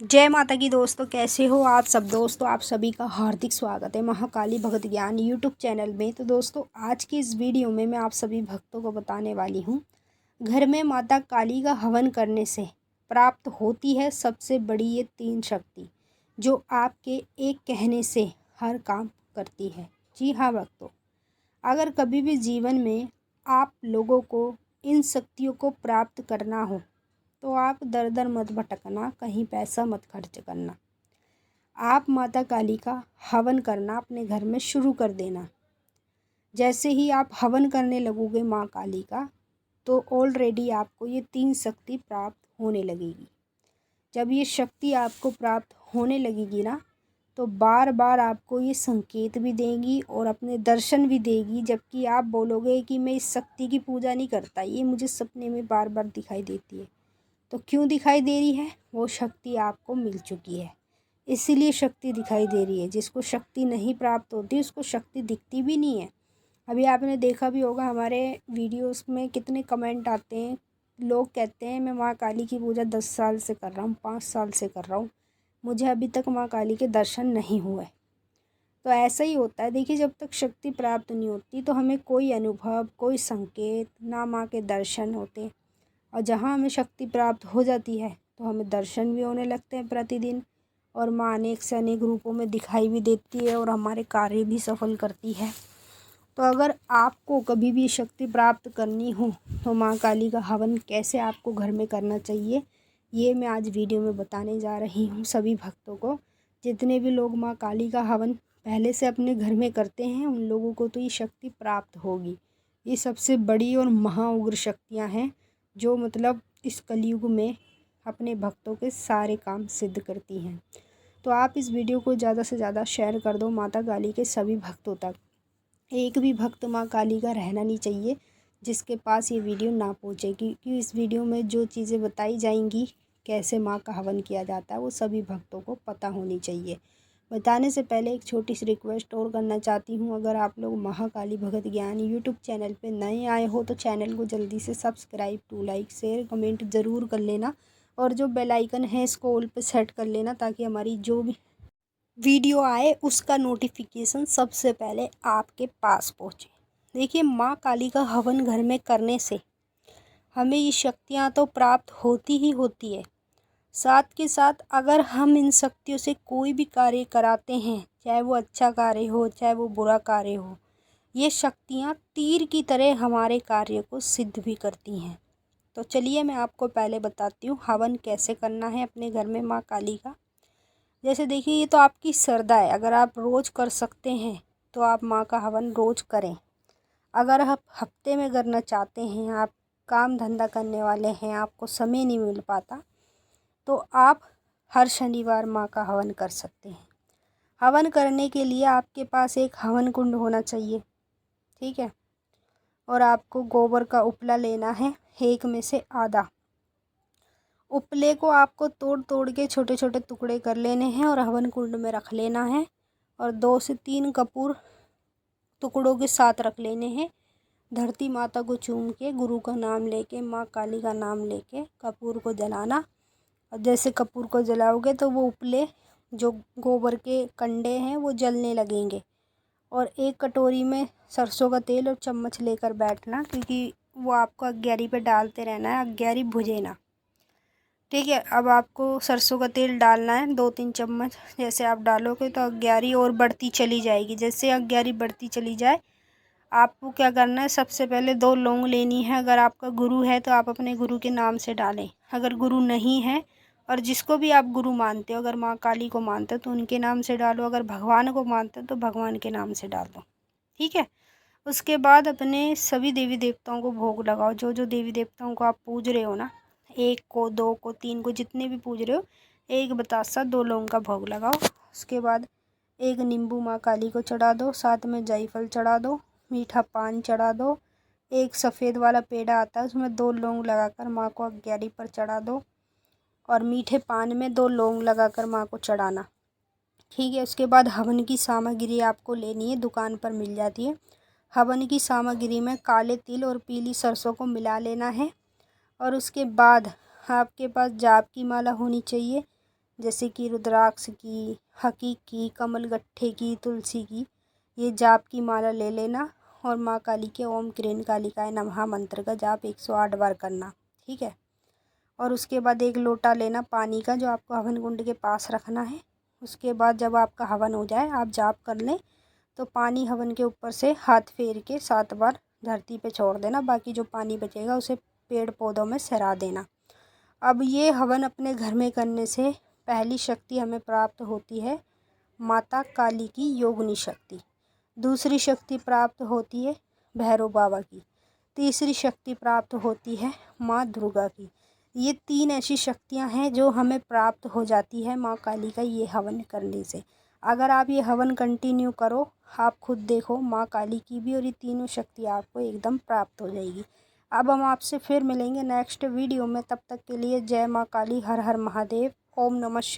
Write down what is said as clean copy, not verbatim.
जय माता की दोस्तों, कैसे हो आप सब। दोस्तों आप सभी का हार्दिक स्वागत है महाकाली भगत ज्ञान यूट्यूब चैनल में। तो दोस्तों आज की इस वीडियो में मैं आप सभी भक्तों को बताने वाली हूँ, घर में माता काली का हवन करने से प्राप्त होती है सबसे बड़ी ये 3 शक्ति, जो आपके एक कहने से हर काम करती है। जी हाँ भक्तों, अगर कभी भी जीवन में आप लोगों को इन शक्तियों को प्राप्त करना हो तो आप दर दर मत भटकना, कहीं पैसा मत खर्च करना। आप माता काली का हवन करना अपने घर में शुरू कर देना। जैसे ही आप हवन करने लगोगे माँ काली का, तो ऑलरेडी आपको ये 3 शक्ति प्राप्त होने लगेगी। जब ये शक्ति आपको प्राप्त होने लगेगी ना, तो बार बार आपको ये संकेत भी देगी और अपने दर्शन भी देगी। जबकि आप बोलोगे कि मैं इस शक्ति की पूजा नहीं करता, ये मुझे सपने में बार बार दिखाई देती है। तो क्यों दिखाई दे रही है? वो शक्ति आपको मिल चुकी है, इसीलिए शक्ति दिखाई दे रही है। जिसको शक्ति नहीं प्राप्त होती उसको शक्ति दिखती भी नहीं है। अभी आपने देखा भी होगा हमारे वीडियोस में कितने कमेंट आते हैं, लोग कहते हैं मैं माँ काली की पूजा 10 साल से कर रहा हूँ, 5 साल से कर रहा हूँ, मुझे अभी तक माँ काली के दर्शन नहीं हुए। तो ऐसा ही होता है। देखिए, जब तक शक्ति प्राप्त नहीं होती तो हमें कोई अनुभव, कोई संकेत ना, माँ के दर्शन होते। और जहाँ हमें शक्ति प्राप्त हो जाती है तो हमें दर्शन भी होने लगते हैं प्रतिदिन, और माँ अनेक से अनेक रूपों में दिखाई भी देती है और हमारे कार्य भी सफल करती है। तो अगर आपको कभी भी शक्ति प्राप्त करनी हो तो माँ काली का हवन कैसे आपको घर में करना चाहिए, ये मैं आज वीडियो में बताने जा रही हूँ सभी भक्तों को। जितने भी लोग माँ काली का हवन पहले से अपने घर में करते हैं उन लोगों को तो ये शक्ति प्राप्त होगी। ये सबसे बड़ी और महाउग्र शक्तियाँ हैं, जो मतलब इस कलयुग में अपने भक्तों के सारे काम सिद्ध करती हैं। तो आप इस वीडियो को ज़्यादा से ज़्यादा शेयर कर दो माता काली के सभी भक्तों तक। एक भी भक्त माँ काली का रहना नहीं चाहिए जिसके पास ये वीडियो ना पहुँचे, क्योंकि इस वीडियो में जो चीज़ें बताई जाएंगी, कैसे माँ का हवन किया जाता है, वो सभी भक्तों को पता होनी चाहिए। बताने से पहले एक छोटी सी रिक्वेस्ट और करना चाहती हूँ। अगर आप लोग महाकाली भगत ज्ञान यूट्यूब चैनल पे नए आए हो तो चैनल को जल्दी से subscribe, to like, share, comment ज़रूर कर लेना, और जो बेल आइकन है इसको ऑल पे सेट कर लेना, ताकि हमारी जो भी वीडियो आए उसका नोटिफिकेशन सबसे पहले आपके पास पहुँचे। देखिए, माँ काली का हवन घर में करने से हमें ये शक्तियाँ तो प्राप्त होती ही होती है, साथ के साथ अगर हम इन शक्तियों से कोई भी कार्य कराते हैं, चाहे वो अच्छा कार्य हो चाहे वो बुरा कार्य हो, ये शक्तियाँ तीर की तरह हमारे कार्य को सिद्ध भी करती हैं। तो चलिए मैं आपको पहले बताती हूँ हवन कैसे करना है अपने घर में माँ काली का। जैसे देखिए, ये तो आपकी श्रद्धा है, अगर आप रोज़ कर सकते हैं तो आप माँ का हवन रोज़ करें। अगर आप हफ्ते में करना चाहते हैं, आप काम धंधा करने वाले हैं, आपको समय नहीं मिल पाता, तो आप हर शनिवार माँ का हवन कर सकते हैं। हवन करने के लिए आपके पास एक हवन कुंड होना चाहिए, ठीक है। और आपको गोबर का उपला लेना है, एक में से आधा। उपले को आपको तोड़ तोड़ के छोटे छोटे टुकड़े कर लेने हैं और हवन कुंड में रख लेना है, और 2 से 3 कपूर टुकड़ों के साथ रख लेने हैं। धरती माता को चूम के, गुरु का नाम लेके, माँ काली का नाम लेके कपूर को जलाना। और जैसे कपूर को जलाओगे तो वो उपले, जो गोबर के कंडे हैं, वो जलने लगेंगे। और एक कटोरी में सरसों का तेल और चम्मच लेकर बैठना, क्योंकि वो आपको अग्यारी पे डालते रहना है, अग्यारी भुजे ना, ठीक है। अब आपको सरसों का तेल डालना है 2-3 चम्मच। जैसे आप डालोगे तो अग्यारी और बढ़ती चली जाएगी। जैसे अग्यारी बढ़ती चली जाए, आपको क्या करना है, सबसे पहले 2 लौंग लेनी है। अगर आपका गुरु है तो आप अपने गुरु के नाम से डालें, अगर गुरु नहीं है, और जिसको भी आप गुरु मानते हो, अगर माँ काली को मानते हो तो उनके नाम से डालो, अगर भगवान को मानते हो तो भगवान के नाम से डाल दो, ठीक है। उसके बाद अपने सभी देवी देवताओं को भोग लगाओ। जो जो देवी देवताओं को आप पूज रहे हो ना, 1 को, 2 को, 3 को, जितने भी पूज रहे हो, 1 बतासा 2 लौंग का भोग लगाओ। उसके बाद 1 नींबू माँ काली को चढ़ा दो, साथ में जायफल चढ़ा दो, मीठा पान चढ़ा दो। 1 सफ़ेद वाला पेड़ा आता है, उसमें 2 लौंग लगाकर माँ को अग्यारी पर चढ़ा दो, और मीठे पान में 2 लौंग लगाकर माँ को चढ़ाना, ठीक है। उसके बाद हवन की सामग्री आपको लेनी है, दुकान पर मिल जाती है। हवन की सामग्री में काले तिल और पीली सरसों को मिला लेना है। और उसके बाद आपके पास जाप की माला होनी चाहिए, जैसे कि रुद्राक्ष की, हकीक की, कमल गट्ठे की, तुलसी की, ये जाप की माला ले लेना और माँ काली के ओम क्रीं कालिकाय नमः मंत्र का जाप 108 बार करना। ठीक है। और उसके बाद एक लोटा लेना पानी का, जो आपको हवन कुंड के पास रखना है। उसके बाद जब आपका हवन हो जाए, आप जाप कर लें, तो पानी हवन के ऊपर से हाथ फेर के 7 बार धरती पे छोड़ देना। बाकी जो पानी बचेगा उसे पेड़ पौधों में सरा देना। अब ये हवन अपने घर में करने से पहली शक्ति हमें प्राप्त होती है माता काली की योगिनी शक्ति। दूसरी शक्ति प्राप्त होती है भैरव बाबा की। तीसरी शक्ति प्राप्त होती है माँ दुर्गा की। ये 3 ऐसी शक्तियाँ हैं जो हमें प्राप्त हो जाती है माँ काली का ये हवन करने से। अगर आप ये हवन कंटिन्यू करो, आप खुद देखो माँ काली की भी और ये तीनों शक्ति आपको एकदम प्राप्त हो जाएगी। अब हम आपसे फिर मिलेंगे नेक्स्ट वीडियो में। तब तक के लिए जय माँ काली, हर हर महादेव, ओम नमः शिवाय।